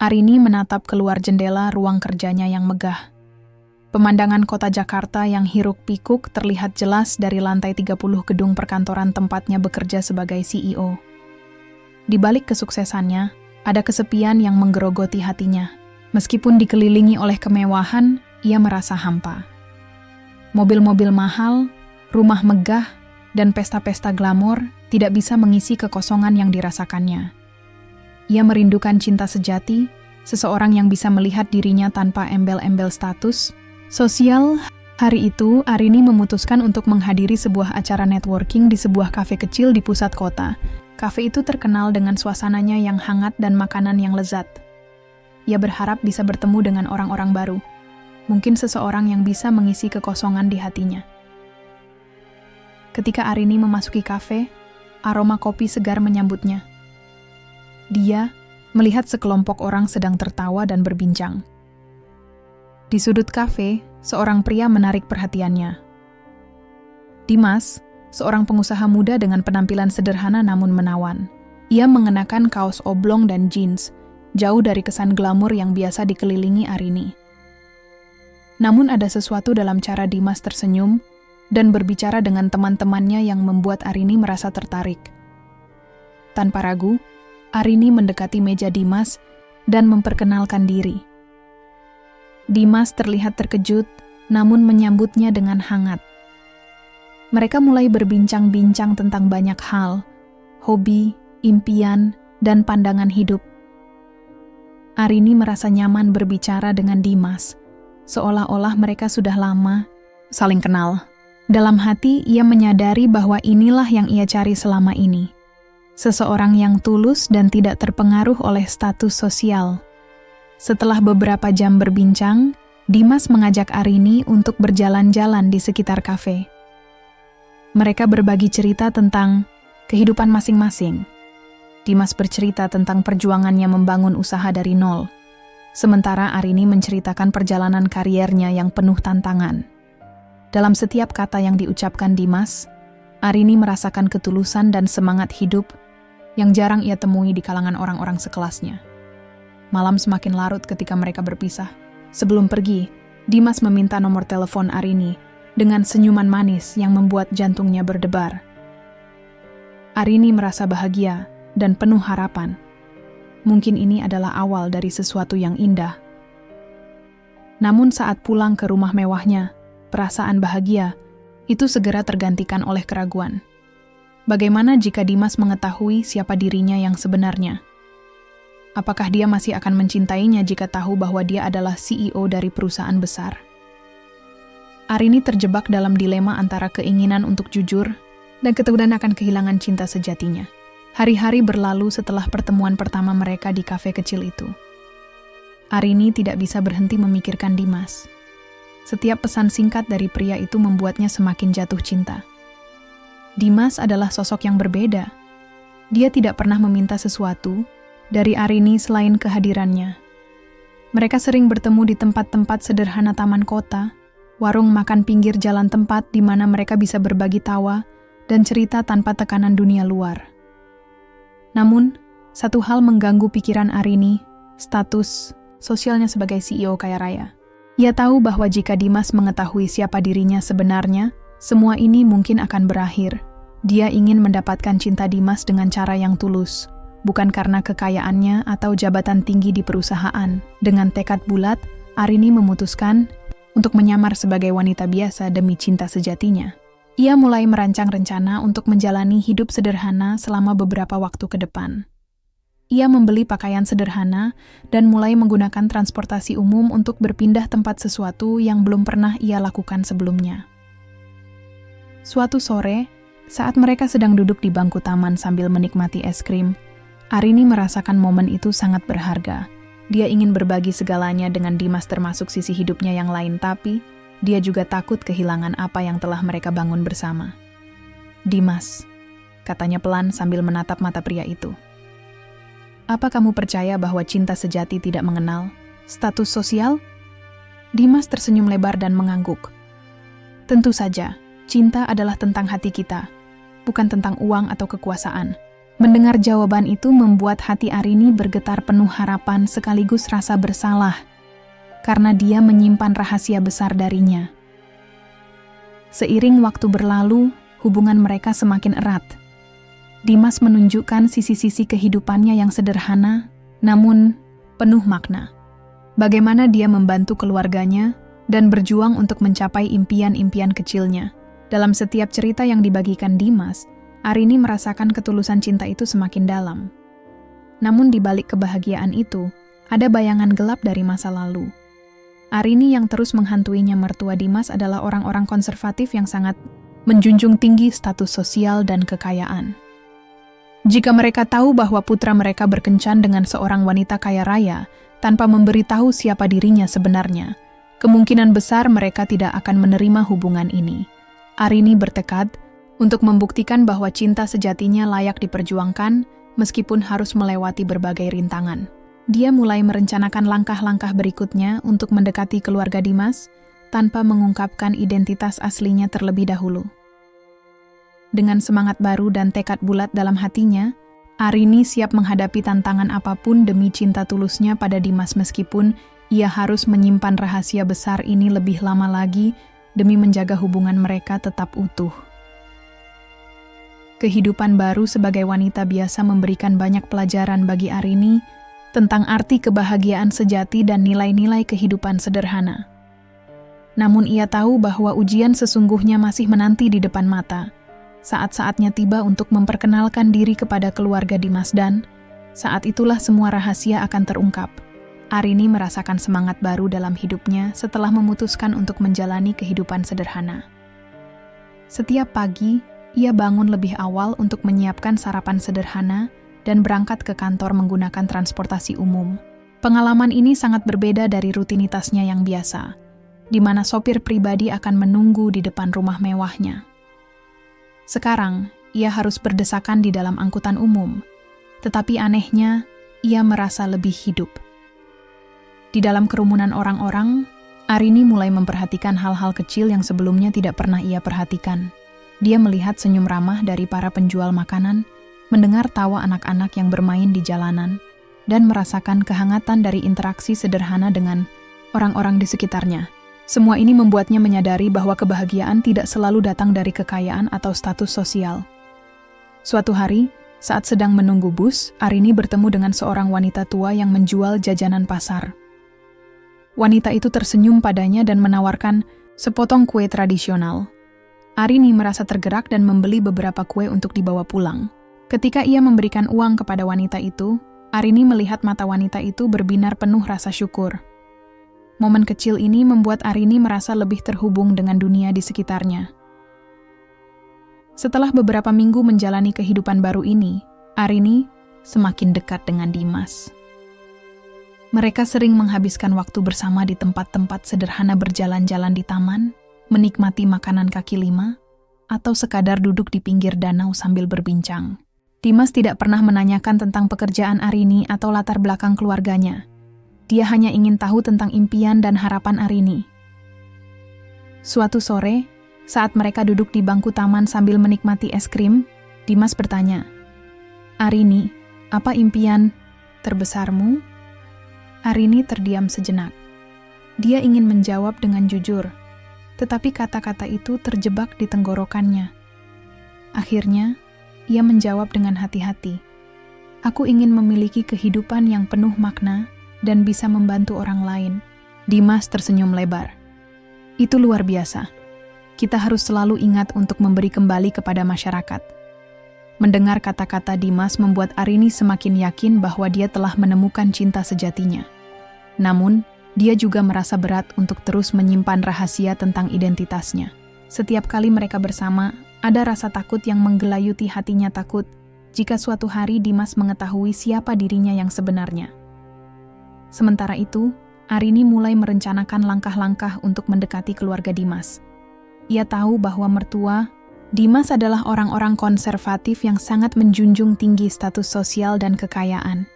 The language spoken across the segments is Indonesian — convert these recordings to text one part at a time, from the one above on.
Arini menatap keluar jendela ruang kerjanya yang megah. Pemandangan kota Jakarta yang hiruk-pikuk terlihat jelas dari lantai 30 gedung perkantoran tempatnya bekerja sebagai CEO. Di balik kesuksesannya, ada kesepian yang menggerogoti hatinya. Meskipun dikelilingi oleh kemewahan, ia merasa hampa. Mobil-mobil mahal, rumah megah, dan pesta-pesta glamor tidak bisa mengisi kekosongan yang dirasakannya. Ia merindukan cinta sejati, seseorang yang bisa melihat dirinya tanpa embel-embel status sosial. Hari itu, Arini memutuskan untuk menghadiri sebuah acara networking di sebuah kafe kecil di pusat kota. Kafe itu terkenal dengan suasananya yang hangat dan makanan yang lezat. Ia berharap bisa bertemu dengan orang-orang baru, mungkin seseorang yang bisa mengisi kekosongan di hatinya. Ketika Arini memasuki kafe, aroma kopi segar menyambutnya. Dia melihat sekelompok orang sedang tertawa dan berbincang. Di sudut kafe, seorang pria menarik perhatiannya. Dimas, seorang pengusaha muda dengan penampilan sederhana namun menawan. Ia mengenakan kaos oblong dan jeans, jauh dari kesan glamor yang biasa dikelilingi Arini. Namun ada sesuatu dalam cara Dimas tersenyum dan berbicara dengan teman-temannya yang membuat Arini merasa tertarik. Tanpa ragu, Arini mendekati meja Dimas dan memperkenalkan diri. Dimas terlihat terkejut, namun menyambutnya dengan hangat. Mereka mulai berbincang-bincang tentang banyak hal, hobi, impian, dan pandangan hidup. Arini merasa nyaman berbicara dengan Dimas, seolah-olah mereka sudah lama saling kenal. Dalam hati, ia menyadari bahwa inilah yang ia cari selama ini. Seseorang yang tulus dan tidak terpengaruh oleh status sosial. Setelah beberapa jam berbincang, Dimas mengajak Arini untuk berjalan-jalan di sekitar kafe. Mereka berbagi cerita tentang kehidupan masing-masing. Dimas bercerita tentang perjuangannya membangun usaha dari nol, sementara Arini menceritakan perjalanan kariernya yang penuh tantangan. Dalam setiap kata yang diucapkan Dimas, Arini merasakan ketulusan dan semangat hidup yang jarang ia temui di kalangan orang-orang sekelasnya. Malam semakin larut ketika mereka berpisah. Sebelum pergi, Dimas meminta nomor telepon Arini dengan senyuman manis yang membuat jantungnya berdebar. Arini merasa bahagia dan penuh harapan. Mungkin ini adalah awal dari sesuatu yang indah. Namun saat pulang ke rumah mewahnya, perasaan bahagia itu segera tergantikan oleh keraguan. Bagaimana jika Dimas mengetahui siapa dirinya yang sebenarnya? Apakah dia masih akan mencintainya jika tahu bahwa dia adalah CEO dari perusahaan besar? Arini terjebak dalam dilema antara keinginan untuk jujur dan ketakutan akan kehilangan cinta sejatinya. Hari-hari berlalu setelah pertemuan pertama mereka di kafe kecil itu. Arini tidak bisa berhenti memikirkan Dimas. Setiap pesan singkat dari pria itu membuatnya semakin jatuh cinta. Dimas adalah sosok yang berbeda. Dia tidak pernah meminta sesuatu dari Arini selain kehadirannya. Mereka sering bertemu di tempat-tempat sederhana taman kota, warung makan pinggir jalan tempat di mana mereka bisa berbagi tawa dan cerita tanpa tekanan dunia luar. Namun, satu hal mengganggu pikiran Arini, status sosialnya sebagai CEO kaya raya. Ia tahu bahwa jika Dimas mengetahui siapa dirinya sebenarnya, semua ini mungkin akan berakhir. Dia ingin mendapatkan cinta Dimas dengan cara yang tulus, bukan karena kekayaannya atau jabatan tinggi di perusahaan. Dengan tekad bulat, Arini memutuskan untuk menyamar sebagai wanita biasa demi cinta sejatinya. Ia mulai merancang rencana untuk menjalani hidup sederhana selama beberapa waktu ke depan. Ia membeli pakaian sederhana dan mulai menggunakan transportasi umum untuk berpindah tempat, sesuatu yang belum pernah ia lakukan sebelumnya. Suatu sore, saat mereka sedang duduk di bangku taman sambil menikmati es krim, Arini merasakan momen itu sangat berharga. Dia ingin berbagi segalanya dengan Dimas, termasuk sisi hidupnya yang lain, tapi dia juga takut kehilangan apa yang telah mereka bangun bersama. "Dimas," katanya pelan sambil menatap mata pria itu. "Apa kamu percaya bahwa cinta sejati tidak mengenal status sosial?" Dimas tersenyum lebar dan mengangguk. "Tentu saja, cinta adalah tentang hati kita, bukan tentang uang atau kekuasaan. Mendengar jawaban itu membuat hati Arini bergetar penuh harapan sekaligus rasa bersalah, karena dia menyimpan rahasia besar darinya. Seiring waktu berlalu, hubungan mereka semakin erat. Dimas menunjukkan sisi-sisi kehidupannya yang sederhana, namun penuh makna. Bagaimana dia membantu keluarganya dan berjuang untuk mencapai impian-impian kecilnya. Dalam setiap cerita yang dibagikan Dimas, Arini merasakan ketulusan cinta itu semakin dalam. Namun di balik kebahagiaan itu, ada bayangan gelap dari masa lalu. Arini yang terus menghantuinya mertua Dimas adalah orang-orang konservatif yang sangat menjunjung tinggi status sosial dan kekayaan. Jika mereka tahu bahwa putra mereka berkencan dengan seorang wanita kaya raya tanpa memberitahu siapa dirinya sebenarnya, kemungkinan besar mereka tidak akan menerima hubungan ini. Arini bertekad untuk membuktikan bahwa cinta sejatinya layak diperjuangkan meskipun harus melewati berbagai rintangan. Dia mulai merencanakan langkah-langkah berikutnya untuk mendekati keluarga Dimas tanpa mengungkapkan identitas aslinya terlebih dahulu. Dengan semangat baru dan tekad bulat dalam hatinya, Arini siap menghadapi tantangan apapun demi cinta tulusnya pada Dimas meskipun ia harus menyimpan rahasia besar ini lebih lama lagi demi menjaga hubungan mereka tetap utuh. Kehidupan baru sebagai wanita biasa memberikan banyak pelajaran bagi Arini tentang arti kebahagiaan sejati dan nilai-nilai kehidupan sederhana. Namun ia tahu bahwa ujian sesungguhnya masih menanti di depan mata. Saat-saatnya tiba untuk memperkenalkan diri kepada keluarga Dimas dan saat itulah semua rahasia akan terungkap. Arini merasakan semangat baru dalam hidupnya setelah memutuskan untuk menjalani kehidupan sederhana. Setiap pagi, ia bangun lebih awal untuk menyiapkan sarapan sederhana dan berangkat ke kantor menggunakan transportasi umum. Pengalaman ini sangat berbeda dari rutinitasnya yang biasa, di mana sopir pribadi akan menunggu di depan rumah mewahnya. Sekarang, ia harus berdesakan di dalam angkutan umum, tetapi anehnya, ia merasa lebih hidup. Di dalam kerumunan orang-orang, Arini mulai memperhatikan hal-hal kecil yang sebelumnya tidak pernah ia perhatikan. Dia melihat senyum ramah dari para penjual makanan, mendengar tawa anak-anak yang bermain di jalanan, dan merasakan kehangatan dari interaksi sederhana dengan orang-orang di sekitarnya. Semua ini membuatnya menyadari bahwa kebahagiaan tidak selalu datang dari kekayaan atau status sosial. Suatu hari, saat sedang menunggu bus, Arini bertemu dengan seorang wanita tua yang menjual jajanan pasar. Wanita itu tersenyum padanya dan menawarkan sepotong kue tradisional. Arini merasa tergerak dan membeli beberapa kue untuk dibawa pulang. Ketika ia memberikan uang kepada wanita itu, Arini melihat mata wanita itu berbinar penuh rasa syukur. Momen kecil ini membuat Arini merasa lebih terhubung dengan dunia di sekitarnya. Setelah beberapa minggu menjalani kehidupan baru ini, Arini semakin dekat dengan Dimas. Mereka sering menghabiskan waktu bersama di tempat-tempat sederhana, berjalan-jalan di taman, menikmati makanan kaki lima, atau sekadar duduk di pinggir danau sambil berbincang. Dimas tidak pernah menanyakan tentang pekerjaan Arini atau latar belakang keluarganya. Dia hanya ingin tahu tentang impian dan harapan Arini. Suatu sore, saat mereka duduk di bangku taman sambil menikmati es krim, Dimas bertanya, "Arini, apa impian terbesarmu?" Arini terdiam sejenak. Dia ingin menjawab dengan jujur, tetapi kata-kata itu terjebak di tenggorokannya. Akhirnya, ia menjawab dengan hati-hati, "Aku ingin memiliki kehidupan yang penuh makna dan bisa membantu orang lain." Dimas tersenyum lebar. "Itu luar biasa. Kita harus selalu ingat untuk memberi kembali kepada masyarakat." Mendengar kata-kata Dimas membuat Arini semakin yakin bahwa dia telah menemukan cinta sejatinya. Namun, dia juga merasa berat untuk terus menyimpan rahasia tentang identitasnya. Setiap kali mereka bersama, ada rasa takut yang menggelayuti hatinya, takut jika suatu hari Dimas mengetahui siapa dirinya yang sebenarnya. Sementara itu, Arini mulai merencanakan langkah-langkah untuk mendekati keluarga Dimas. Ia tahu bahwa mertua Dimas adalah orang-orang konservatif yang sangat menjunjung tinggi status sosial dan kekayaan.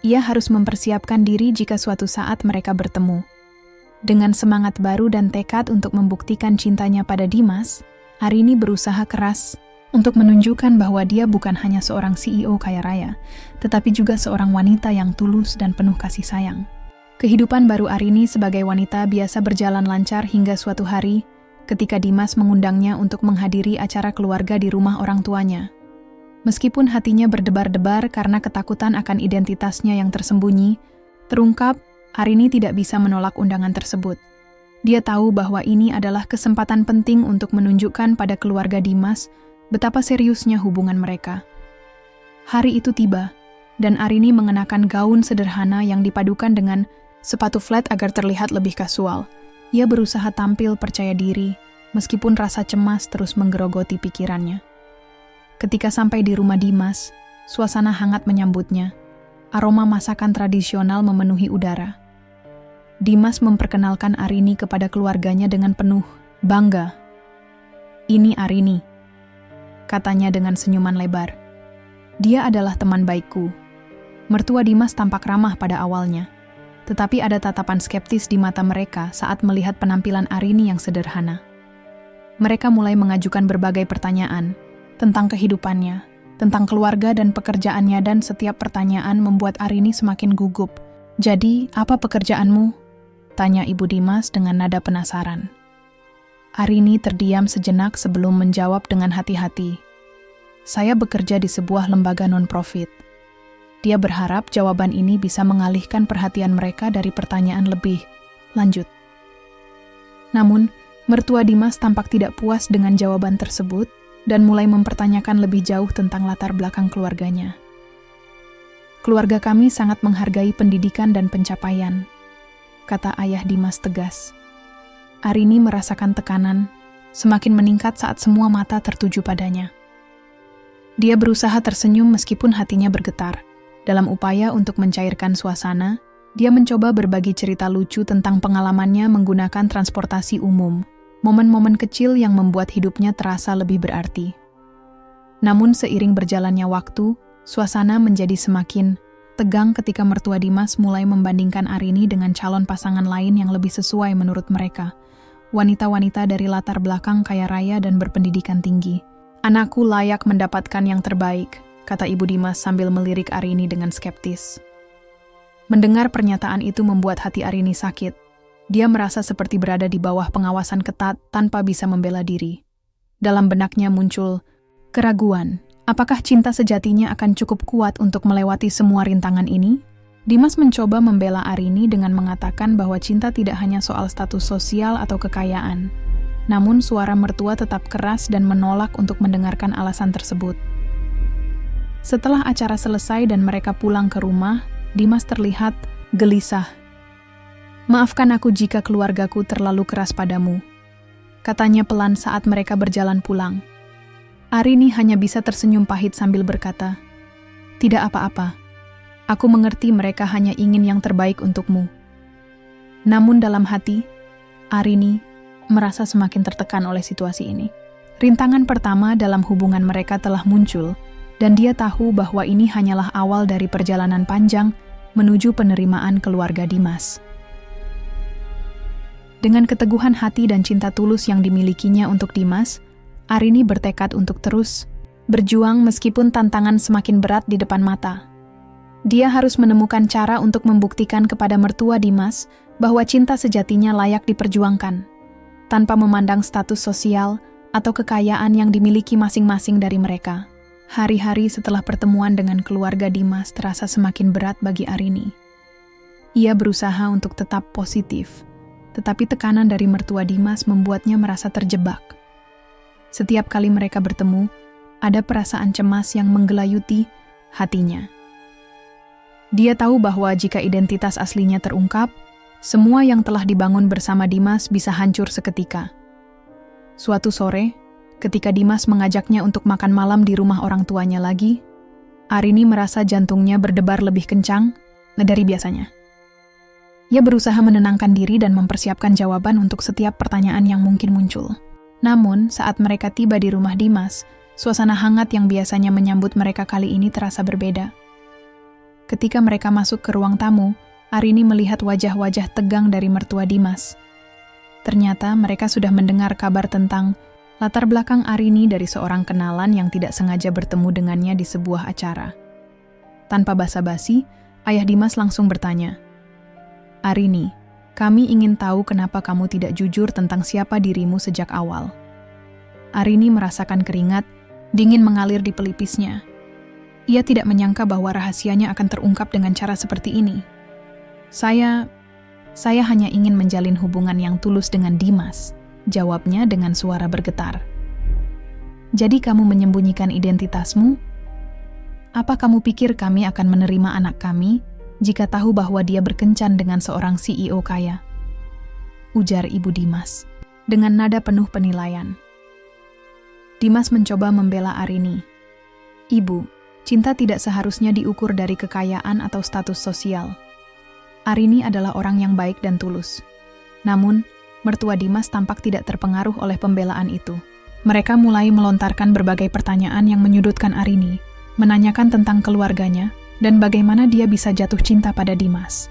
Ia harus mempersiapkan diri jika suatu saat mereka bertemu. Dengan semangat baru dan tekad untuk membuktikan cintanya pada Dimas, Arini berusaha keras untuk menunjukkan bahwa dia bukan hanya seorang CEO kaya raya, tetapi juga seorang wanita yang tulus dan penuh kasih sayang. Kehidupan baru Arini sebagai wanita biasa berjalan lancar hingga suatu hari, ketika Dimas mengundangnya untuk menghadiri acara keluarga di rumah orang tuanya. Meskipun hatinya berdebar-debar karena ketakutan akan identitasnya yang tersembunyi, terungkap, Arini tidak bisa menolak undangan tersebut. Dia tahu bahwa ini adalah kesempatan penting untuk menunjukkan pada keluarga Dimas betapa seriusnya hubungan mereka. Hari itu tiba, dan Arini mengenakan gaun sederhana yang dipadukan dengan sepatu flat agar terlihat lebih kasual. Ia berusaha tampil percaya diri, meskipun rasa cemas terus menggerogoti pikirannya. Ketika sampai di rumah Dimas, suasana hangat menyambutnya. Aroma masakan tradisional memenuhi udara. Dimas memperkenalkan Arini kepada keluarganya dengan penuh bangga. "Ini Arini," katanya dengan senyuman lebar. "Dia adalah teman baikku." Mertua Dimas tampak ramah pada awalnya, tetapi ada tatapan skeptis di mata mereka saat melihat penampilan Arini yang sederhana. Mereka mulai mengajukan berbagai pertanyaan tentang kehidupannya, tentang keluarga dan pekerjaannya, dan setiap pertanyaan membuat Arini semakin gugup. "Jadi, apa pekerjaanmu?" tanya Ibu Dimas dengan nada penasaran. Arini terdiam sejenak sebelum menjawab dengan hati-hati. "Saya bekerja di sebuah lembaga non-profit." Dia berharap jawaban ini bisa mengalihkan perhatian mereka dari pertanyaan lebih lanjut. Namun, mertua Dimas tampak tidak puas dengan jawaban tersebut dan mulai mempertanyakan lebih jauh tentang latar belakang keluarganya. "Keluarga kami sangat menghargai pendidikan dan pencapaian," kata ayah Dimas tegas. Arini merasakan tekanan semakin meningkat saat semua mata tertuju padanya. Dia berusaha tersenyum meskipun hatinya bergetar. Dalam upaya untuk mencairkan suasana, dia mencoba berbagi cerita lucu tentang pengalamannya menggunakan transportasi umum, momen-momen kecil yang membuat hidupnya terasa lebih berarti. Namun seiring berjalannya waktu, suasana menjadi semakin tegang ketika mertua Dimas mulai membandingkan Arini dengan calon pasangan lain yang lebih sesuai menurut mereka, wanita-wanita dari latar belakang kaya raya dan berpendidikan tinggi. "Anakku layak mendapatkan yang terbaik," kata Ibu Dimas sambil melirik Arini dengan skeptis. Mendengar pernyataan itu membuat hati Arini sakit. Dia merasa seperti berada di bawah pengawasan ketat tanpa bisa membela diri. Dalam benaknya muncul keraguan. Apakah cinta sejatinya akan cukup kuat untuk melewati semua rintangan ini? Dimas mencoba membela Arini dengan mengatakan bahwa cinta tidak hanya soal status sosial atau kekayaan. Namun suara mertua tetap keras dan menolak untuk mendengarkan alasan tersebut. Setelah acara selesai dan mereka pulang ke rumah, Dimas terlihat gelisah. "Maafkan aku jika keluargaku terlalu keras padamu," katanya pelan saat mereka berjalan pulang. Arini hanya bisa tersenyum pahit sambil berkata, "Tidak apa-apa. Aku mengerti mereka hanya ingin yang terbaik untukmu." Namun dalam hati, Arini merasa semakin tertekan oleh situasi ini. Rintangan pertama dalam hubungan mereka telah muncul, dan dia tahu bahwa ini hanyalah awal dari perjalanan panjang menuju penerimaan keluarga Dimas. Dengan keteguhan hati dan cinta tulus yang dimilikinya untuk Dimas, Arini bertekad untuk terus berjuang meskipun tantangan semakin berat di depan mata. Dia harus menemukan cara untuk membuktikan kepada mertua Dimas bahwa cinta sejatinya layak diperjuangkan, tanpa memandang status sosial atau kekayaan yang dimiliki masing-masing dari mereka. Hari-hari setelah pertemuan dengan keluarga Dimas terasa semakin berat bagi Arini. Ia berusaha untuk tetap positif, tetapi tekanan dari mertua Dimas membuatnya merasa terjebak. Setiap kali mereka bertemu, ada perasaan cemas yang menggelayuti hatinya. Dia tahu bahwa jika identitas aslinya terungkap, semua yang telah dibangun bersama Dimas bisa hancur seketika. Suatu sore, ketika Dimas mengajaknya untuk makan malam di rumah orang tuanya lagi, Arini merasa jantungnya berdebar lebih kencang dari biasanya. Ia berusaha menenangkan diri dan mempersiapkan jawaban untuk setiap pertanyaan yang mungkin muncul. Namun, saat mereka tiba di rumah Dimas, suasana hangat yang biasanya menyambut mereka kali ini terasa berbeda. Ketika mereka masuk ke ruang tamu, Arini melihat wajah-wajah tegang dari mertua Dimas. Ternyata mereka sudah mendengar kabar tentang Latar belakang Arini dari seorang kenalan yang tidak sengaja bertemu dengannya di sebuah acara. Tanpa basa-basi, Ayah Dimas langsung bertanya, "Arini, kami ingin tahu kenapa kamu tidak jujur tentang siapa dirimu sejak awal." Arini merasakan keringat dingin mengalir di pelipisnya. Ia tidak menyangka bahwa rahasianya akan terungkap dengan cara seperti ini. Saya hanya ingin menjalin hubungan yang tulus dengan Dimas," jawabnya dengan suara bergetar. "Jadi kamu menyembunyikan identitasmu? Apa kamu pikir kami akan menerima anak kami jika tahu bahwa dia berkencan dengan seorang CEO kaya?" ujar Ibu Dimas dengan nada penuh penilaian. Dimas mencoba membela Arini. "Ibu, cinta tidak seharusnya diukur dari kekayaan atau status sosial. Arini adalah orang yang baik dan tulus." Namun, mertua Dimas tampak tidak terpengaruh oleh pembelaan itu. Mereka mulai melontarkan berbagai pertanyaan yang menyudutkan Arini, menanyakan tentang keluarganya dan bagaimana dia bisa jatuh cinta pada Dimas.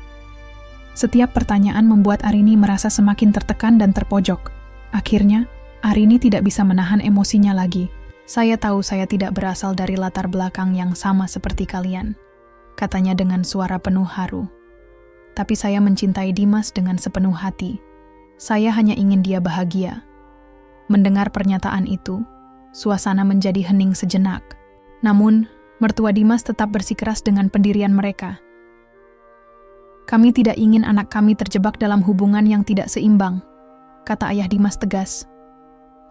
Setiap pertanyaan membuat Arini merasa semakin tertekan dan terpojok. Akhirnya, Arini tidak bisa menahan emosinya lagi. "Saya tahu saya tidak berasal dari latar belakang yang sama seperti kalian," katanya dengan suara penuh haru. "Tapi saya mencintai Dimas dengan sepenuh hati. Saya hanya ingin dia bahagia." Mendengar pernyataan itu, suasana menjadi hening sejenak. Namun, mertua Dimas tetap bersikeras dengan pendirian mereka. "Kami tidak ingin anak kami terjebak dalam hubungan yang tidak seimbang," kata Ayah Dimas tegas.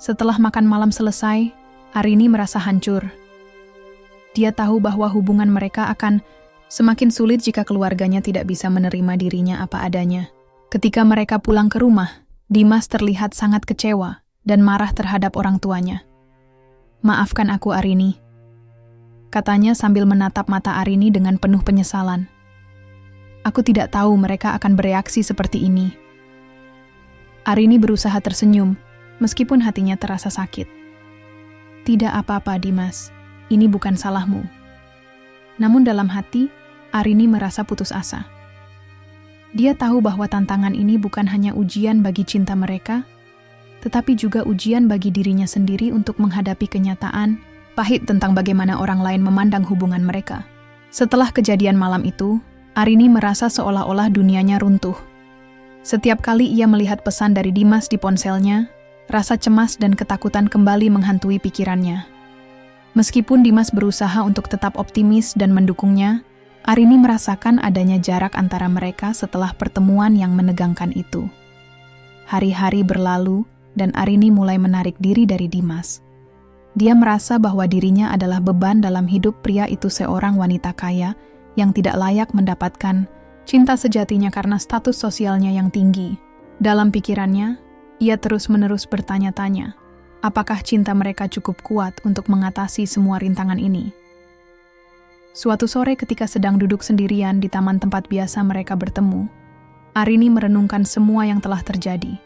Setelah makan malam selesai, Arini merasa hancur. Dia tahu bahwa hubungan mereka akan semakin sulit jika keluarganya tidak bisa menerima dirinya apa adanya. Ketika mereka pulang ke rumah, Dimas terlihat sangat kecewa dan marah terhadap orang tuanya. "Maafkan aku, Arini," katanya sambil menatap mata Arini dengan penuh penyesalan. "Aku tidak tahu mereka akan bereaksi seperti ini." Arini berusaha tersenyum, meskipun hatinya terasa sakit. "Tidak apa-apa, Dimas. Ini bukan salahmu." Namun dalam hati, Arini merasa putus asa. Dia tahu bahwa tantangan ini bukan hanya ujian bagi cinta mereka, tetapi juga ujian bagi dirinya sendiri untuk menghadapi kenyataan pahit tentang bagaimana orang lain memandang hubungan mereka. Setelah kejadian malam itu, Arini merasa seolah-olah dunianya runtuh. Setiap kali ia melihat pesan dari Dimas di ponselnya, rasa cemas dan ketakutan kembali menghantui pikirannya. Meskipun Dimas berusaha untuk tetap optimis dan mendukungnya, Arini merasakan adanya jarak antara mereka setelah pertemuan yang menegangkan itu. Hari-hari berlalu, dan Arini mulai menarik diri dari Dimas. Dia merasa bahwa dirinya adalah beban dalam hidup pria itu, seorang wanita kaya yang tidak layak mendapatkan cinta sejatinya karena status sosialnya yang tinggi. Dalam pikirannya, ia terus-menerus bertanya-tanya, apakah cinta mereka cukup kuat untuk mengatasi semua rintangan ini? Suatu sore ketika sedang duduk sendirian di taman tempat biasa mereka bertemu, Arini merenungkan semua yang telah terjadi.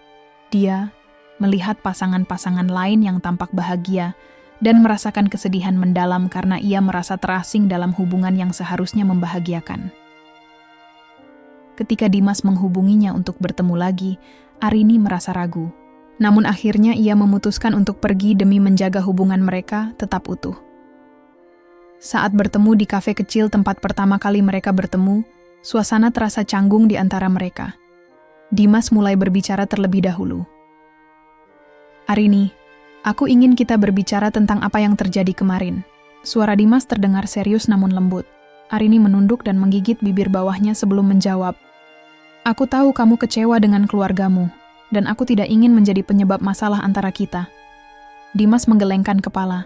Dia melihat pasangan-pasangan lain yang tampak bahagia dan merasakan kesedihan mendalam karena ia merasa terasing dalam hubungan yang seharusnya membahagiakan. Ketika Dimas menghubunginya untuk bertemu lagi, Arini merasa ragu. Namun akhirnya ia memutuskan untuk pergi demi menjaga hubungan mereka tetap utuh. Saat bertemu di kafe kecil tempat pertama kali mereka bertemu, suasana terasa canggung di antara mereka. Dimas mulai berbicara terlebih dahulu. "Arini, aku ingin kita berbicara tentang apa yang terjadi kemarin." Suara Dimas terdengar serius namun lembut. Arini menunduk dan menggigit bibir bawahnya sebelum menjawab. "Aku tahu kamu kecewa dengan keluargamu, dan aku tidak ingin menjadi penyebab masalah antara kita." Dimas menggelengkan kepala.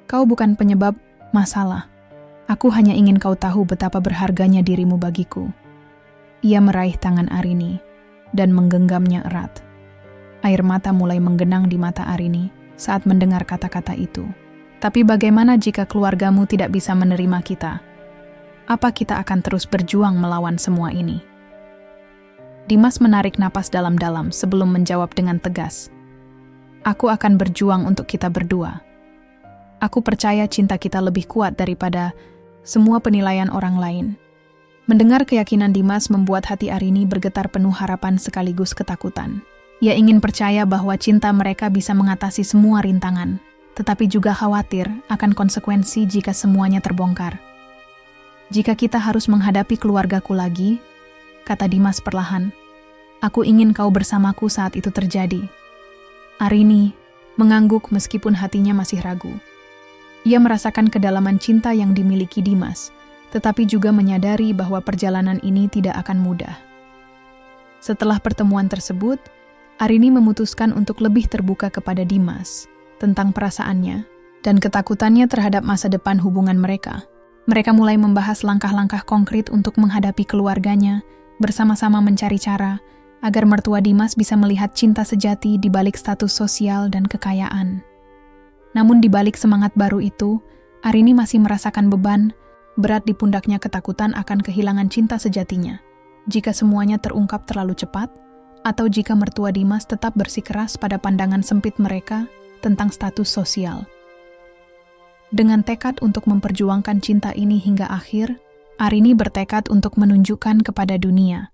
"Kau bukan penyebab masalah. Aku hanya ingin kau tahu betapa berharganya dirimu bagiku." Ia meraih tangan Arini dan menggenggamnya erat. Air mata mulai menggenang di mata Arini saat mendengar kata-kata itu. "Tapi bagaimana jika keluargamu tidak bisa menerima kita? Apa kita akan terus berjuang melawan semua ini?" Dimas menarik napas dalam-dalam sebelum menjawab dengan tegas. "Aku akan berjuang untuk kita berdua. Aku percaya cinta kita lebih kuat daripada semua penilaian orang lain." Mendengar keyakinan Dimas membuat hati Arini bergetar penuh harapan sekaligus ketakutan. Ia ingin percaya bahwa cinta mereka bisa mengatasi semua rintangan, tetapi juga khawatir akan konsekuensi jika semuanya terbongkar. "Jika kita harus menghadapi keluargaku lagi," kata Dimas perlahan, "aku ingin kau bersamaku saat itu terjadi." Arini mengangguk meskipun hatinya masih ragu. Ia merasakan kedalaman cinta yang dimiliki Dimas, tetapi juga menyadari bahwa perjalanan ini tidak akan mudah. Setelah pertemuan tersebut, Arini memutuskan untuk lebih terbuka kepada Dimas tentang perasaannya dan ketakutannya terhadap masa depan hubungan mereka. Mereka mulai membahas langkah-langkah konkret untuk menghadapi keluarganya, bersama-sama mencari cara agar mertua Dimas bisa melihat cinta sejati di balik status sosial dan kekayaan. Namun di balik semangat baru itu, Arini masih merasakan beban berat di pundaknya, ketakutan akan kehilangan cinta sejatinya jika semuanya terungkap terlalu cepat, atau jika mertua Dimas tetap bersikeras pada pandangan sempit mereka tentang status sosial. Dengan tekad untuk memperjuangkan cinta ini hingga akhir, Arini bertekad untuk menunjukkan kepada dunia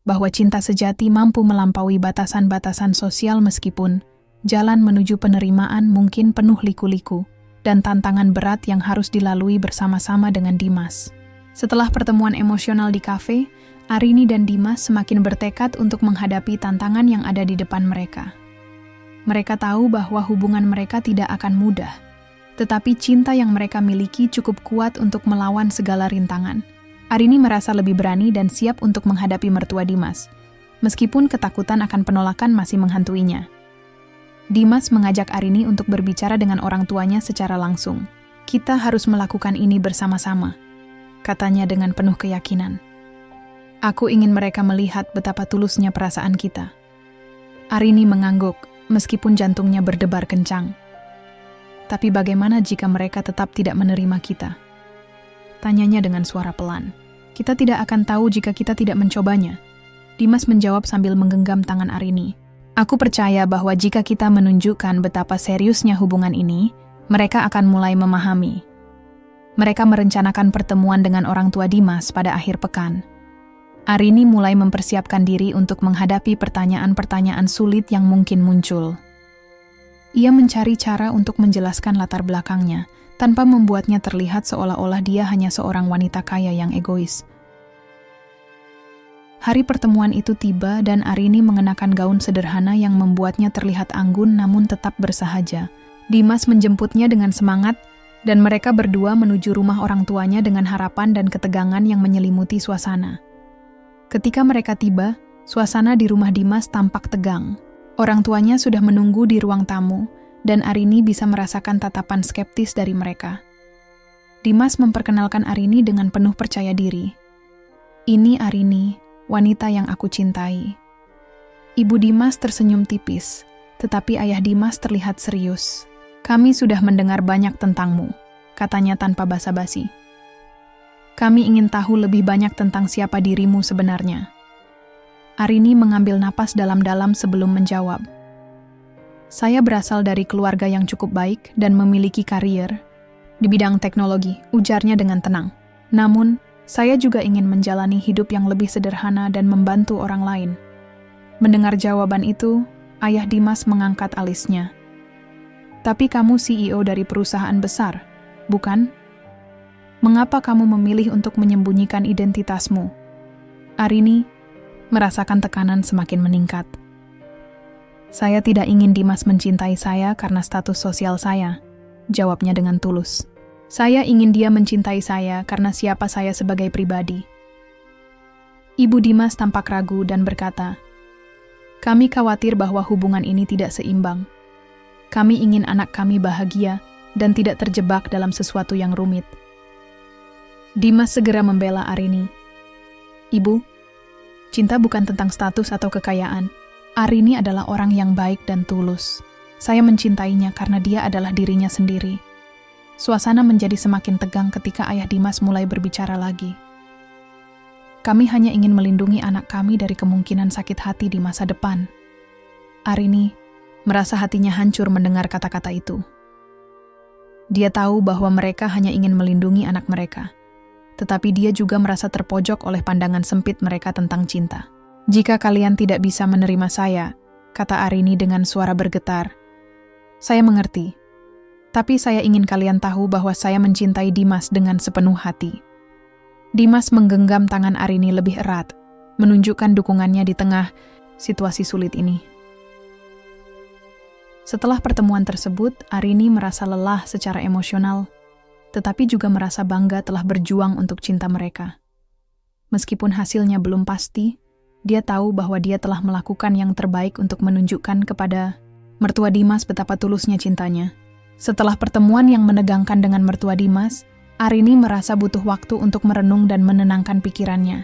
bahwa cinta sejati mampu melampaui batasan-batasan sosial meskipun jalan menuju penerimaan mungkin penuh liku-liku dan tantangan berat yang harus dilalui bersama-sama dengan Dimas. Setelah pertemuan emosional di kafe, Arini dan Dimas semakin bertekad untuk menghadapi tantangan yang ada di depan mereka. Mereka tahu bahwa hubungan mereka tidak akan mudah, tetapi cinta yang mereka miliki cukup kuat untuk melawan segala rintangan. Arini merasa lebih berani dan siap untuk menghadapi mertua Dimas, meskipun ketakutan akan penolakan masih menghantuinya. Dimas mengajak Arini untuk berbicara dengan orang tuanya secara langsung. "Kita harus melakukan ini bersama-sama," katanya dengan penuh keyakinan. "Aku ingin mereka melihat betapa tulusnya perasaan kita." Arini mengangguk, meskipun jantungnya berdebar kencang. "Tapi bagaimana jika mereka tetap tidak menerima kita?" tanyanya dengan suara pelan. "Kita tidak akan tahu jika kita tidak mencobanya," Dimas menjawab sambil menggenggam tangan Arini. "Aku percaya bahwa jika kita menunjukkan betapa seriusnya hubungan ini, mereka akan mulai memahami." Mereka merencanakan pertemuan dengan orang tua Dimas pada akhir pekan. Arini mulai mempersiapkan diri untuk menghadapi pertanyaan-pertanyaan sulit yang mungkin muncul. Ia mencari cara untuk menjelaskan latar belakangnya, tanpa membuatnya terlihat seolah-olah dia hanya seorang wanita kaya yang egois. Hari pertemuan itu tiba dan Arini mengenakan gaun sederhana yang membuatnya terlihat anggun namun tetap bersahaja. Dimas menjemputnya dengan semangat, dan mereka berdua menuju rumah orang tuanya dengan harapan dan ketegangan yang menyelimuti suasana. Ketika mereka tiba, suasana di rumah Dimas tampak tegang. Orang tuanya sudah menunggu di ruang tamu, dan Arini bisa merasakan tatapan skeptis dari mereka. Dimas memperkenalkan Arini dengan penuh percaya diri. "Ini Arini, wanita yang aku cintai." Ibu Dimas tersenyum tipis, tetapi ayah Dimas terlihat serius. "Kami sudah mendengar banyak tentangmu," katanya tanpa basa-basi. "Kami ingin tahu lebih banyak tentang siapa dirimu sebenarnya." Arini mengambil napas dalam-dalam sebelum menjawab. "Saya berasal dari keluarga yang cukup baik dan memiliki karier di bidang teknologi," ujarnya dengan tenang. "Namun, saya juga ingin menjalani hidup yang lebih sederhana dan membantu orang lain." Mendengar jawaban itu, ayah Dimas mengangkat alisnya. "Tapi kamu CEO dari perusahaan besar, bukan? Mengapa kamu memilih untuk menyembunyikan identitasmu?" Arini merasakan tekanan semakin meningkat. "Saya tidak ingin Dimas mencintai saya karena status sosial saya," jawabnya dengan tulus. "Saya ingin dia mencintai saya karena siapa saya sebagai pribadi." Ibu Dimas tampak ragu dan berkata, "Kami khawatir bahwa hubungan ini tidak seimbang. Kami ingin anak kami bahagia dan tidak terjebak dalam sesuatu yang rumit." Dimas segera membela Arini. "Ibu, cinta bukan tentang status atau kekayaan. Arini adalah orang yang baik dan tulus. Saya mencintainya karena dia adalah dirinya sendiri." Suasana menjadi semakin tegang ketika ayah Dimas mulai berbicara lagi. "Kami hanya ingin melindungi anak kami dari kemungkinan sakit hati di masa depan." Arini merasa hatinya hancur mendengar kata-kata itu. Dia tahu bahwa mereka hanya ingin melindungi anak mereka, tetapi dia juga merasa terpojok oleh pandangan sempit mereka tentang cinta. "Jika kalian tidak bisa menerima saya, kata Arini dengan suara bergetar. Saya mengerti, tapi saya ingin kalian tahu bahwa saya mencintai Dimas dengan sepenuh hati. Dimas menggenggam tangan Arini lebih erat, menunjukkan dukungannya di tengah situasi sulit ini. Setelah pertemuan tersebut, Arini merasa lelah secara emosional, tetapi juga merasa bangga telah berjuang untuk cinta mereka. Meskipun hasilnya belum pasti, dia tahu bahwa dia telah melakukan yang terbaik untuk menunjukkan kepada mertua Dimas betapa tulusnya cintanya. Setelah pertemuan yang menegangkan dengan mertua Dimas, Arini merasa butuh waktu untuk merenung dan menenangkan pikirannya.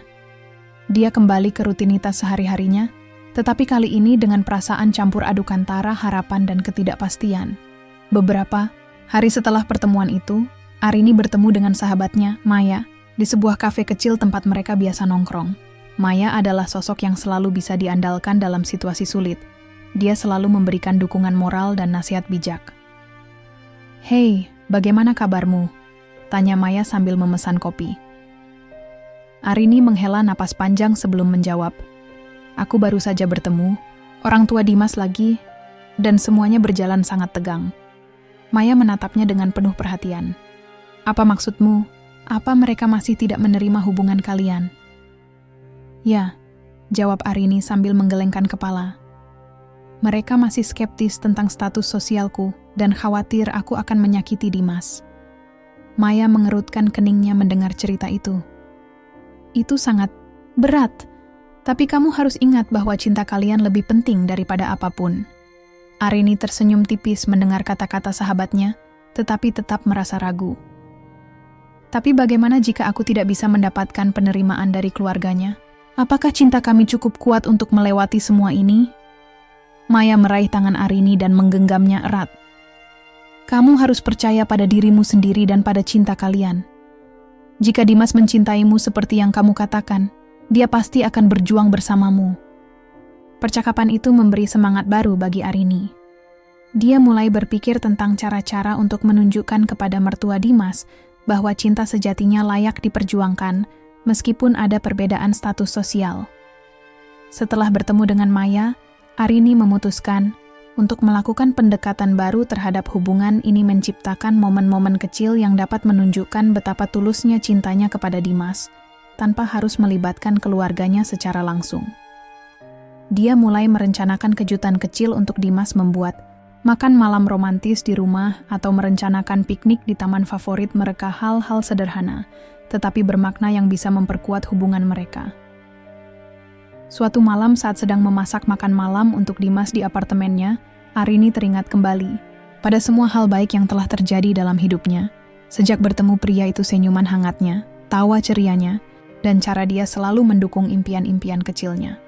Dia kembali ke rutinitas sehari-harinya, tetapi kali ini dengan perasaan campur aduk antara harapan dan ketidakpastian. Beberapa hari setelah pertemuan itu, Arini bertemu dengan sahabatnya, Maya, di sebuah kafe kecil tempat mereka biasa nongkrong. Maya adalah sosok yang selalu bisa diandalkan dalam situasi sulit. Dia selalu memberikan dukungan moral dan nasihat bijak. "Hei, bagaimana kabarmu?" tanya Maya sambil memesan kopi. Arini menghela napas panjang sebelum menjawab. "Aku baru saja bertemu, orang tua Dimas lagi, dan semuanya berjalan sangat tegang." Maya menatapnya dengan penuh perhatian. "Apa maksudmu? Apa mereka masih tidak menerima hubungan kalian?" "Ya," jawab Arini sambil menggelengkan kepala. "Mereka masih skeptis tentang status sosialku dan khawatir aku akan menyakiti Dimas." Maya mengerutkan keningnya mendengar cerita itu. "Itu sangat berat, tapi kamu harus ingat bahwa cinta kalian lebih penting daripada apapun." Arini tersenyum tipis mendengar kata-kata sahabatnya, tetapi tetap merasa ragu. "Tapi bagaimana jika aku tidak bisa mendapatkan penerimaan dari keluarganya? Apakah cinta kami cukup kuat untuk melewati semua ini?" Maya meraih tangan Arini dan menggenggamnya erat. "Kamu harus percaya pada dirimu sendiri dan pada cinta kalian. Jika Dimas mencintaimu seperti yang kamu katakan, dia pasti akan berjuang bersamamu." Percakapan itu memberi semangat baru bagi Arini. Dia mulai berpikir tentang cara-cara untuk menunjukkan kepada mertua Dimas bahwa cinta sejatinya layak diperjuangkan meskipun ada perbedaan status sosial. Setelah bertemu dengan Maya, Arini memutuskan untuk melakukan pendekatan baru terhadap hubungan ini, menciptakan momen-momen kecil yang dapat menunjukkan betapa tulusnya cintanya kepada Dimas, tanpa harus melibatkan keluarganya secara langsung. Dia mulai merencanakan kejutan kecil untuk Dimas, membuat makan malam romantis di rumah atau merencanakan piknik di taman favorit mereka, hal-hal sederhana, tetapi bermakna yang bisa memperkuat hubungan mereka. Suatu malam saat sedang memasak makan malam untuk Dimas di apartemennya, Arini teringat kembali pada semua hal baik yang telah terjadi dalam hidupnya. Sejak bertemu pria itu, senyuman hangatnya, tawa cerianya, dan cara dia selalu mendukung impian-impian kecilnya.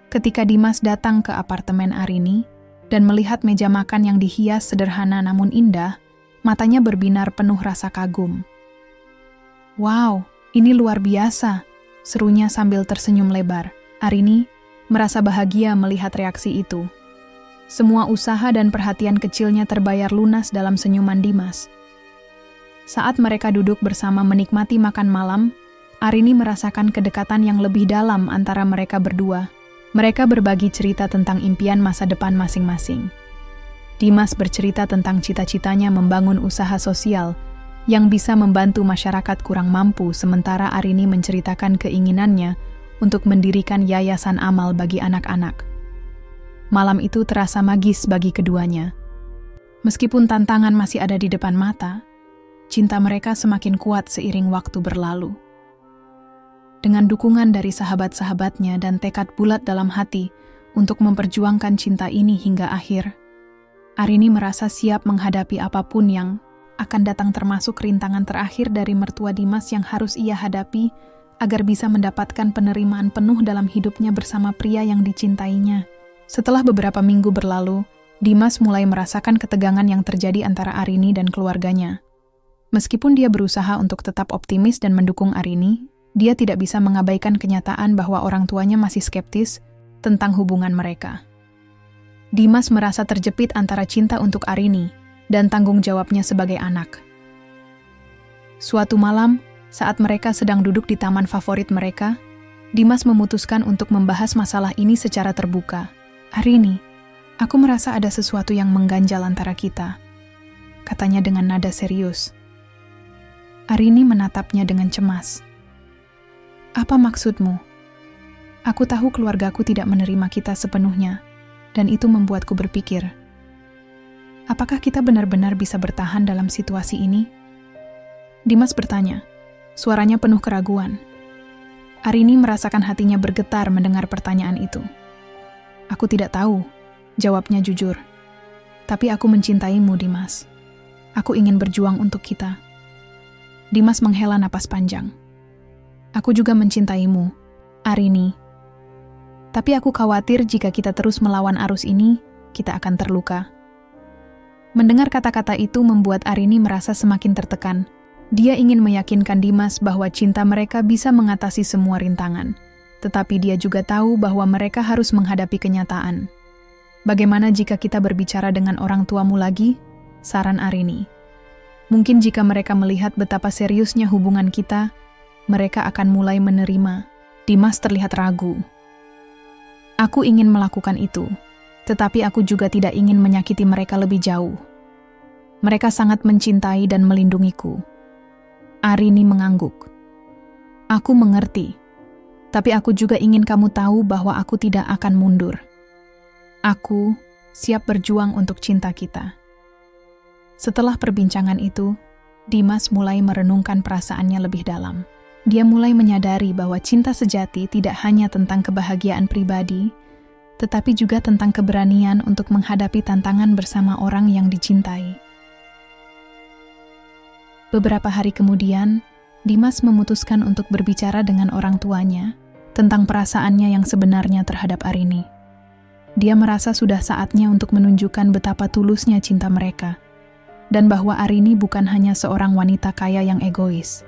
Ketika Dimas datang ke apartemen Arini dan melihat meja makan yang dihias sederhana namun indah, matanya berbinar penuh rasa kagum. "Wow, ini luar biasa," serunya sambil tersenyum lebar. Arini merasa bahagia melihat reaksi itu. Semua usaha dan perhatian kecilnya terbayar lunas dalam senyuman Dimas. Saat mereka duduk bersama menikmati makan malam, Arini merasakan kedekatan yang lebih dalam antara mereka berdua. Mereka berbagi cerita tentang impian masa depan masing-masing. Dimas bercerita tentang cita-citanya membangun usaha sosial yang bisa membantu masyarakat kurang mampu, sementara Arini menceritakan keinginannya untuk mendirikan yayasan amal bagi anak-anak. Malam itu terasa magis bagi keduanya. Meskipun tantangan masih ada di depan mata, cinta mereka semakin kuat seiring waktu berlalu. Dengan dukungan dari sahabat-sahabatnya dan tekad bulat dalam hati untuk memperjuangkan cinta ini hingga akhir, Arini merasa siap menghadapi apapun yang akan datang, termasuk rintangan terakhir dari mertua Dimas yang harus ia hadapi agar bisa mendapatkan penerimaan penuh dalam hidupnya bersama pria yang dicintainya. Setelah beberapa minggu berlalu, Dimas mulai merasakan ketegangan yang terjadi antara Arini dan keluarganya. Meskipun dia berusaha untuk tetap optimis dan mendukung Arini, dia tidak bisa mengabaikan kenyataan bahwa orang tuanya masih skeptis tentang hubungan mereka. Dimas merasa terjepit antara cinta untuk Arini dan tanggung jawabnya sebagai anak. Suatu malam, saat mereka sedang duduk di taman favorit mereka, Dimas memutuskan untuk membahas masalah ini secara terbuka. "Arini, aku merasa ada sesuatu yang mengganjal antara kita," katanya dengan nada serius. Arini menatapnya dengan cemas. "Apa maksudmu? Aku tahu keluargaku tidak menerima kita sepenuhnya, dan itu membuatku berpikir, apakah kita benar-benar bisa bertahan dalam situasi ini?" Dimas bertanya, suaranya penuh keraguan. Arini merasakan hatinya bergetar mendengar pertanyaan itu. "Aku tidak tahu," jawabnya jujur. "Tapi aku mencintaimu, Dimas. Aku ingin berjuang untuk kita." Dimas menghela napas panjang. "Aku juga mencintaimu, Arini. Tapi aku khawatir jika kita terus melawan arus ini, kita akan terluka." Mendengar kata-kata itu membuat Arini merasa semakin tertekan. Dia ingin meyakinkan Dimas bahwa cinta mereka bisa mengatasi semua rintangan. Tetapi dia juga tahu bahwa mereka harus menghadapi kenyataan. "Bagaimana jika kita berbicara dengan orang tuamu lagi?" saran Arini. "Mungkin jika mereka melihat betapa seriusnya hubungan kita, mereka akan mulai menerima." Dimas terlihat ragu. "Aku ingin melakukan itu, tetapi aku juga tidak ingin menyakiti mereka lebih jauh. Mereka sangat mencintai dan melindungiku." Arini mengangguk. "Aku mengerti. Tapi aku juga ingin kamu tahu bahwa aku tidak akan mundur. Aku siap berjuang untuk cinta kita." Setelah perbincangan itu, Dimas mulai merenungkan perasaannya lebih dalam. Dia mulai menyadari bahwa cinta sejati tidak hanya tentang kebahagiaan pribadi, tetapi juga tentang keberanian untuk menghadapi tantangan bersama orang yang dicintai. Beberapa hari kemudian, Dimas memutuskan untuk berbicara dengan orang tuanya tentang perasaannya yang sebenarnya terhadap Arini. Dia merasa sudah saatnya untuk menunjukkan betapa tulusnya cinta mereka, dan bahwa Arini bukan hanya seorang wanita kaya yang egois.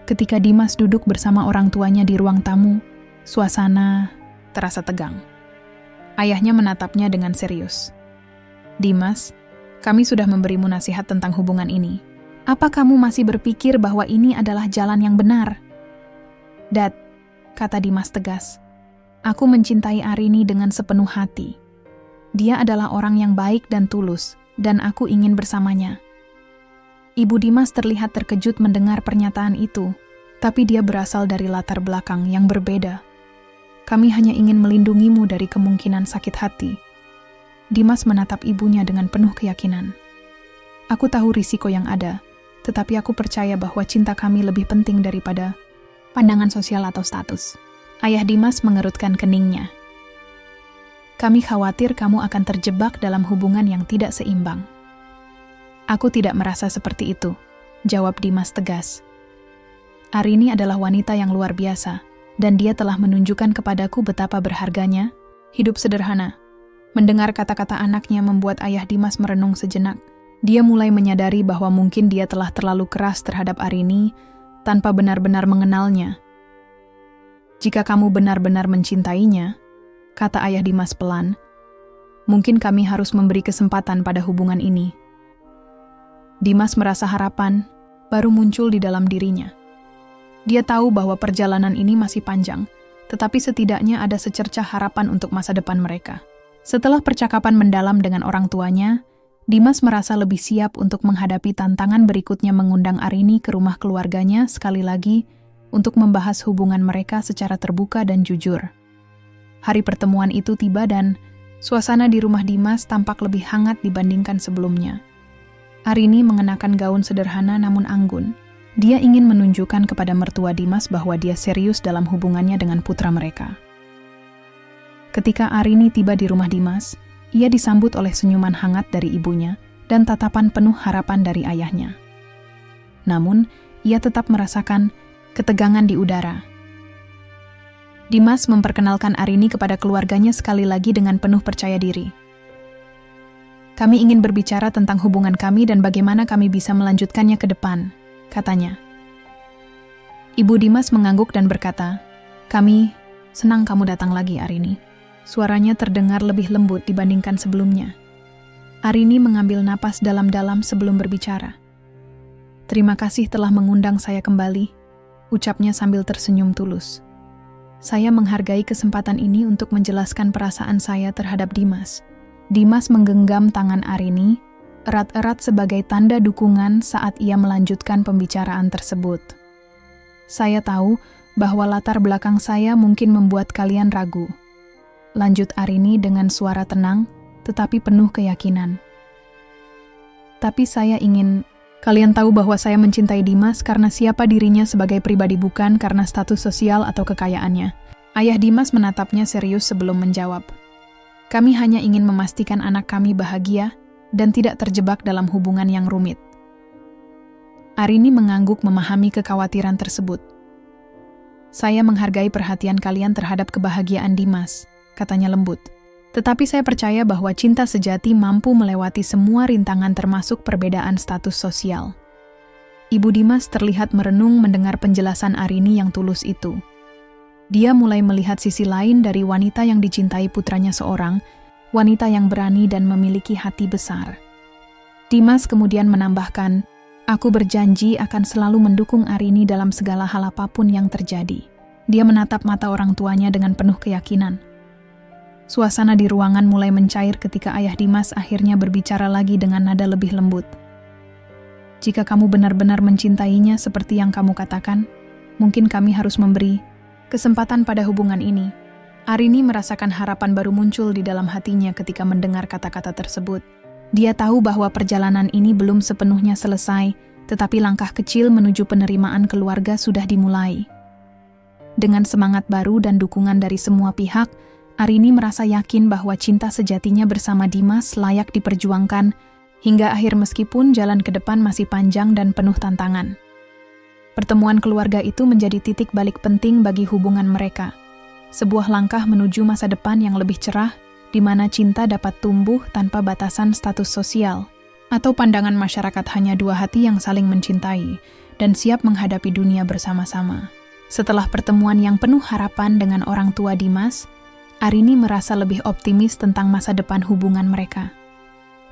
Ketika Dimas duduk bersama orang tuanya di ruang tamu, suasana terasa tegang. Ayahnya menatapnya dengan serius. "Dimas, kami sudah memberimu nasihat tentang hubungan ini. Apa kamu masih berpikir bahwa ini adalah jalan yang benar?" "Dad," kata Dimas tegas, "aku mencintai Arini dengan sepenuh hati. Dia adalah orang yang baik dan tulus, dan aku ingin bersamanya." Ibu Dimas terlihat terkejut mendengar pernyataan itu, tapi dia berasal dari latar belakang yang berbeda. "Kami hanya ingin melindungimu dari kemungkinan sakit hati." Dimas menatap ibunya dengan penuh keyakinan. "Aku tahu risiko yang ada, tetapi aku percaya bahwa cinta kami lebih penting daripada pandangan sosial atau status." Ayah Dimas mengerutkan keningnya. "Kami khawatir kamu akan terjebak dalam hubungan yang tidak seimbang." "Aku tidak merasa seperti itu," jawab Dimas tegas. "Arini adalah wanita yang luar biasa, dan dia telah menunjukkan kepadaku betapa berharganya hidup sederhana." Mendengar kata-kata anaknya membuat ayah Dimas merenung sejenak. Dia mulai menyadari bahwa mungkin dia telah terlalu keras terhadap Arini tanpa benar-benar mengenalnya. "Jika kamu benar-benar mencintainya," kata ayah Dimas pelan, "mungkin kami harus memberi kesempatan pada hubungan ini." Dimas merasa harapan baru muncul di dalam dirinya. Dia tahu bahwa perjalanan ini masih panjang, tetapi setidaknya ada secercah harapan untuk masa depan mereka. Setelah percakapan mendalam dengan orang tuanya, Dimas merasa lebih siap untuk menghadapi tantangan berikutnya, mengundang Arini ke rumah keluarganya sekali lagi untuk membahas hubungan mereka secara terbuka dan jujur. Hari pertemuan itu tiba dan suasana di rumah Dimas tampak lebih hangat dibandingkan sebelumnya. Arini mengenakan gaun sederhana namun anggun. Dia ingin menunjukkan kepada mertua Dimas bahwa dia serius dalam hubungannya dengan putra mereka. Ketika Arini tiba di rumah Dimas, ia disambut oleh senyuman hangat dari ibunya dan tatapan penuh harapan dari ayahnya. Namun, ia tetap merasakan ketegangan di udara. Dimas memperkenalkan Arini kepada keluarganya sekali lagi dengan penuh percaya diri. "Kami ingin berbicara tentang hubungan kami dan bagaimana kami bisa melanjutkannya ke depan," katanya. Ibu Dimas mengangguk dan berkata, "Kami senang kamu datang lagi, Arini." Suaranya terdengar lebih lembut dibandingkan sebelumnya. Arini mengambil napas dalam-dalam sebelum berbicara. "Terima kasih telah mengundang saya kembali," ucapnya sambil tersenyum tulus. Saya menghargai kesempatan ini untuk menjelaskan perasaan saya terhadap Dimas. Dimas menggenggam tangan Arini, erat-erat sebagai tanda dukungan saat ia melanjutkan pembicaraan tersebut. Saya tahu bahwa latar belakang saya mungkin membuat kalian ragu. Lanjut Arini dengan suara tenang, tetapi penuh keyakinan. Tapi saya ingin kalian tahu bahwa saya mencintai Dimas karena siapa dirinya sebagai pribadi, bukan karena status sosial atau kekayaannya. Ayah Dimas menatapnya serius sebelum menjawab. Kami hanya ingin memastikan anak kami bahagia dan tidak terjebak dalam hubungan yang rumit. Arini mengangguk memahami kekhawatiran tersebut. Saya menghargai perhatian kalian terhadap kebahagiaan Dimas, katanya lembut. Tetapi saya percaya bahwa cinta sejati mampu melewati semua rintangan termasuk perbedaan status sosial. Ibu Dimas terlihat merenung mendengar penjelasan Arini yang tulus itu. Dia mulai melihat sisi lain dari wanita yang dicintai putranya seorang, wanita yang berani dan memiliki hati besar. Dimas kemudian menambahkan, "Aku berjanji akan selalu mendukung Arini dalam segala hal apapun yang terjadi." Dia menatap mata orang tuanya dengan penuh keyakinan. Suasana di ruangan mulai mencair ketika ayah Dimas akhirnya berbicara lagi dengan nada lebih lembut. "Jika kamu benar-benar mencintainya seperti yang kamu katakan, mungkin kami harus memberi kesempatan pada hubungan ini." Arini merasakan harapan baru muncul di dalam hatinya ketika mendengar kata-kata tersebut. Dia tahu bahwa perjalanan ini belum sepenuhnya selesai, tetapi langkah kecil menuju penerimaan keluarga sudah dimulai. Dengan semangat baru dan dukungan dari semua pihak, Arini merasa yakin bahwa cinta sejatinya bersama Dimas layak diperjuangkan hingga akhir meskipun jalan ke depan masih panjang dan penuh tantangan. Pertemuan keluarga itu menjadi titik balik penting bagi hubungan mereka. Sebuah langkah menuju masa depan yang lebih cerah, di mana cinta dapat tumbuh tanpa batasan status sosial, atau pandangan masyarakat hanya dua hati yang saling mencintai dan siap menghadapi dunia bersama-sama. Setelah pertemuan yang penuh harapan dengan orang tua Dimas, Arini merasa lebih optimis tentang masa depan hubungan mereka.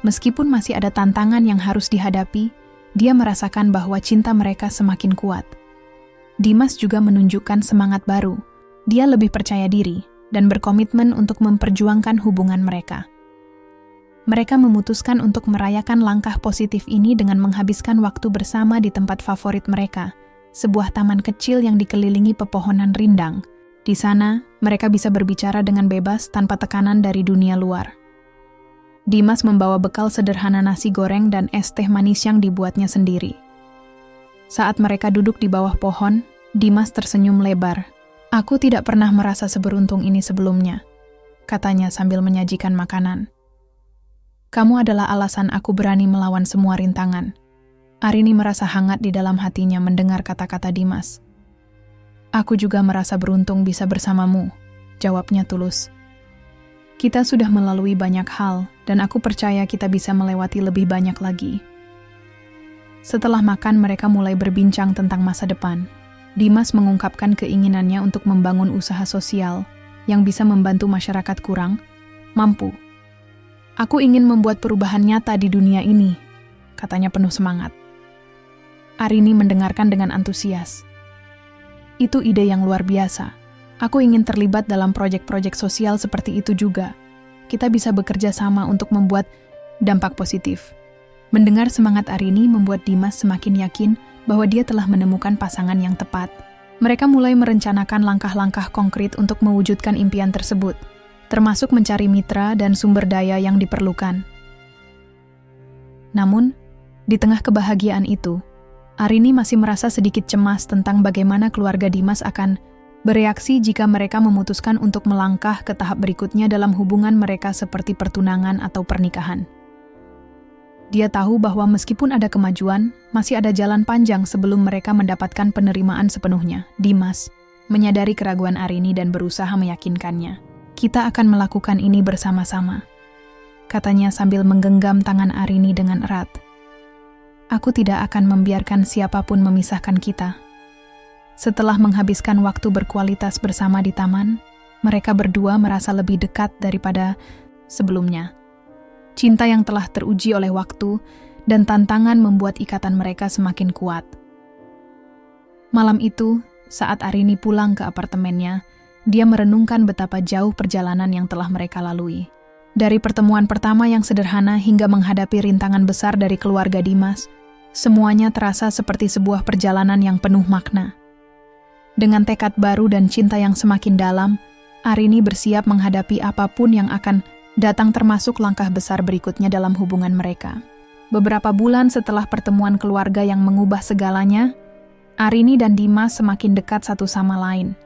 Meskipun masih ada tantangan yang harus dihadapi, dia merasakan bahwa cinta mereka semakin kuat. Dimas juga menunjukkan semangat baru. Dia lebih percaya diri dan berkomitmen untuk memperjuangkan hubungan mereka. Mereka memutuskan untuk merayakan langkah positif ini dengan menghabiskan waktu bersama di tempat favorit mereka, sebuah taman kecil yang dikelilingi pepohonan rindang. Di sana, mereka bisa berbicara dengan bebas tanpa tekanan dari dunia luar. Dimas membawa bekal sederhana nasi goreng dan es teh manis yang dibuatnya sendiri. Saat mereka duduk di bawah pohon, Dimas tersenyum lebar. "Aku tidak pernah merasa seberuntung ini sebelumnya," katanya sambil menyajikan makanan. "Kamu adalah alasan aku berani melawan semua rintangan." Arini merasa hangat di dalam hatinya mendengar kata-kata Dimas. "Aku juga merasa beruntung bisa bersamamu," jawabnya tulus. "Kita sudah melalui banyak hal, dan aku percaya kita bisa melewati lebih banyak lagi." Setelah makan, mereka mulai berbincang tentang masa depan. Dimas mengungkapkan keinginannya untuk membangun usaha sosial yang bisa membantu masyarakat kurang mampu. "Aku ingin membuat perubahan nyata di dunia ini," katanya penuh semangat. Arini mendengarkan dengan antusias. "Itu ide yang luar biasa. Aku ingin terlibat dalam proyek-proyek sosial seperti itu juga. Kita bisa bekerja sama untuk membuat dampak positif." Mendengar semangat Arini membuat Dimas semakin yakin bahwa dia telah menemukan pasangan yang tepat. Mereka mulai merencanakan langkah-langkah konkret untuk mewujudkan impian tersebut, termasuk mencari mitra dan sumber daya yang diperlukan. Namun, di tengah kebahagiaan itu, Arini masih merasa sedikit cemas tentang bagaimana keluarga Dimas akan bereaksi jika mereka memutuskan untuk melangkah ke tahap berikutnya dalam hubungan mereka seperti pertunangan atau pernikahan. Dia tahu bahwa meskipun ada kemajuan, masih ada jalan panjang sebelum mereka mendapatkan penerimaan sepenuhnya. Dimas menyadari keraguan Arini dan berusaha meyakinkannya. "Kita akan melakukan ini bersama-sama," katanya sambil menggenggam tangan Arini dengan erat. "Aku tidak akan membiarkan siapapun memisahkan kita." Setelah menghabiskan waktu berkualitas bersama di taman, mereka berdua merasa lebih dekat daripada sebelumnya. Cinta yang telah teruji oleh waktu dan tantangan membuat ikatan mereka semakin kuat. Malam itu, saat Arini pulang ke apartemennya, Dia merenungkan betapa jauh perjalanan yang telah mereka lalui. Dari pertemuan pertama yang sederhana hingga menghadapi rintangan besar dari keluarga Dimas, semuanya terasa seperti sebuah perjalanan yang penuh makna. Dengan tekad baru dan cinta yang semakin dalam, Arini bersiap menghadapi apapun yang akan datang, termasuk langkah besar berikutnya dalam hubungan mereka. Beberapa bulan setelah pertemuan keluarga yang mengubah segalanya, Arini dan Dimas semakin dekat satu sama lain.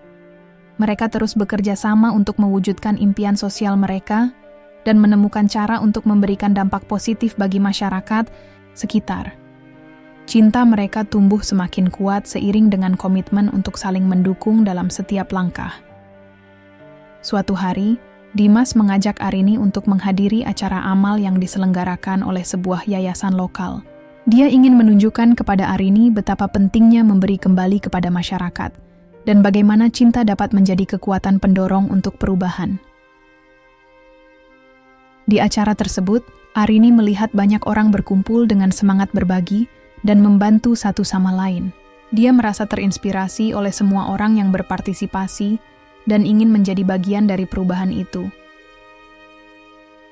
Mereka terus bekerja sama untuk mewujudkan impian sosial mereka dan menemukan cara untuk memberikan dampak positif bagi masyarakat sekitar. Cinta mereka tumbuh semakin kuat seiring dengan komitmen untuk saling mendukung dalam setiap langkah. Suatu hari, Dimas mengajak Arini untuk menghadiri acara amal yang diselenggarakan oleh sebuah yayasan lokal. Dia ingin menunjukkan kepada Arini betapa pentingnya memberi kembali kepada masyarakat dan bagaimana cinta dapat menjadi kekuatan pendorong untuk perubahan. Di acara tersebut, Arini melihat banyak orang berkumpul dengan semangat berbagi dan membantu satu sama lain. Dia merasa terinspirasi oleh semua orang yang berpartisipasi dan ingin menjadi bagian dari perubahan itu.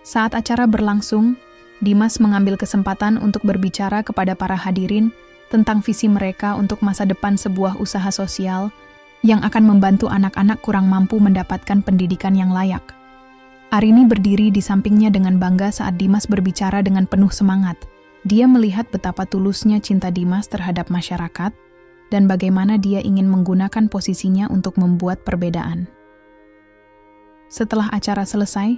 Saat acara berlangsung, Dimas mengambil kesempatan untuk berbicara kepada para hadirin tentang visi mereka untuk masa depan sebuah usaha sosial yang akan membantu anak-anak kurang mampu mendapatkan pendidikan yang layak. Arini berdiri di sampingnya dengan bangga saat Dimas berbicara dengan penuh semangat. Dia melihat betapa tulusnya cinta Dimas terhadap masyarakat dan bagaimana dia ingin menggunakan posisinya untuk membuat perbedaan. Setelah acara selesai,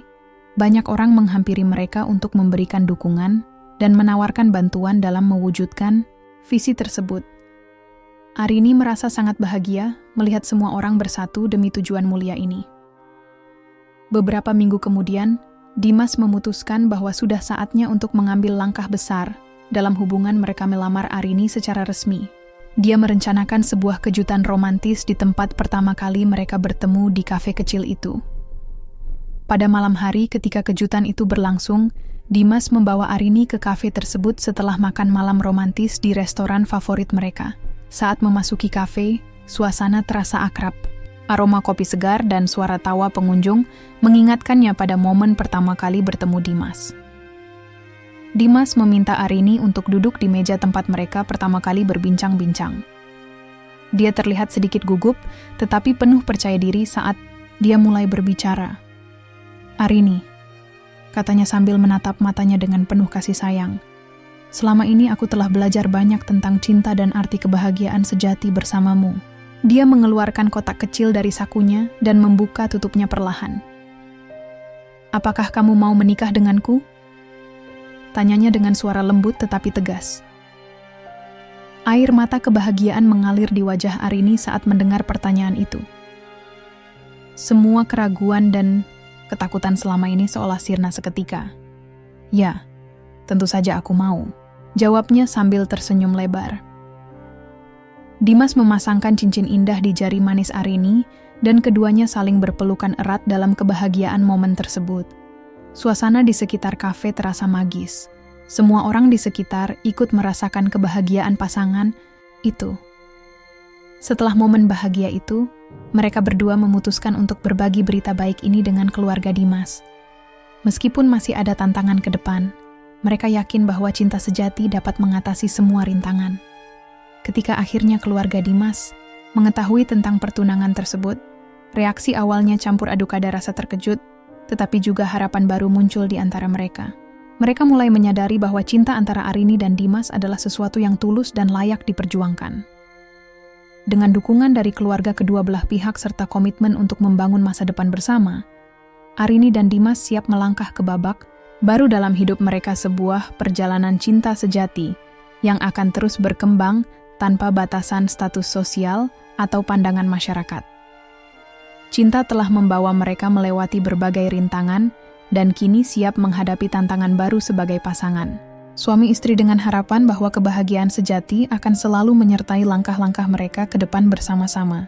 banyak orang menghampiri mereka untuk memberikan dukungan dan menawarkan bantuan dalam mewujudkan visi tersebut. Arini merasa sangat bahagia melihat semua orang bersatu demi tujuan mulia ini. Beberapa minggu kemudian, Dimas memutuskan bahwa sudah saatnya untuk mengambil langkah besar dalam hubungan mereka. Melamar Arini secara resmi. Dia merencanakan sebuah kejutan romantis di tempat pertama kali mereka bertemu di kafe kecil itu. Pada malam hari ketika kejutan itu berlangsung, Dimas membawa Arini ke kafe tersebut setelah makan malam romantis di restoran favorit mereka. Saat memasuki kafe, suasana terasa akrab. Aroma kopi segar dan suara tawa pengunjung mengingatkannya pada momen pertama kali bertemu Dimas. Dimas meminta Arini untuk duduk di meja tempat mereka pertama kali berbincang-bincang. Dia terlihat sedikit gugup, tetapi penuh percaya diri saat dia mulai berbicara. "Arini," katanya sambil menatap matanya dengan penuh kasih sayang. "Selama ini aku telah belajar banyak tentang cinta dan arti kebahagiaan sejati bersamamu." Dia mengeluarkan kotak kecil dari sakunya dan membuka tutupnya perlahan. "Apakah kamu mau menikah denganku?" tanyanya dengan suara lembut tetapi tegas. Air mata kebahagiaan mengalir di wajah Arini saat mendengar pertanyaan itu. Semua keraguan dan ketakutan selama ini seolah sirna seketika. "Ya, tentu saja aku mau," jawabnya sambil tersenyum lebar. Dimas memasangkan cincin indah di jari manis Arini dan keduanya saling berpelukan erat dalam kebahagiaan momen tersebut. Suasana di sekitar kafe terasa magis. Semua orang di sekitar ikut merasakan kebahagiaan pasangan itu. Setelah momen bahagia itu, mereka berdua memutuskan untuk berbagi berita baik ini dengan keluarga Dimas. Meskipun masih ada tantangan ke depan, mereka yakin bahwa cinta sejati dapat mengatasi semua rintangan. Ketika akhirnya keluarga Dimas mengetahui tentang pertunangan tersebut, reaksi awalnya campur aduk, ada rasa terkejut, tetapi juga harapan baru muncul di antara mereka. Mereka mulai menyadari bahwa cinta antara Arini dan Dimas adalah sesuatu yang tulus dan layak diperjuangkan. Dengan dukungan dari keluarga kedua belah pihak serta komitmen untuk membangun masa depan bersama, Arini dan Dimas siap melangkah ke babak baru dalam hidup mereka, sebuah perjalanan cinta sejati yang akan terus berkembang tanpa batasan status sosial atau pandangan masyarakat. Cinta telah membawa mereka melewati berbagai rintangan dan kini siap menghadapi tantangan baru sebagai pasangan. Suami istri dengan harapan bahwa kebahagiaan sejati akan selalu menyertai langkah-langkah mereka ke depan bersama-sama.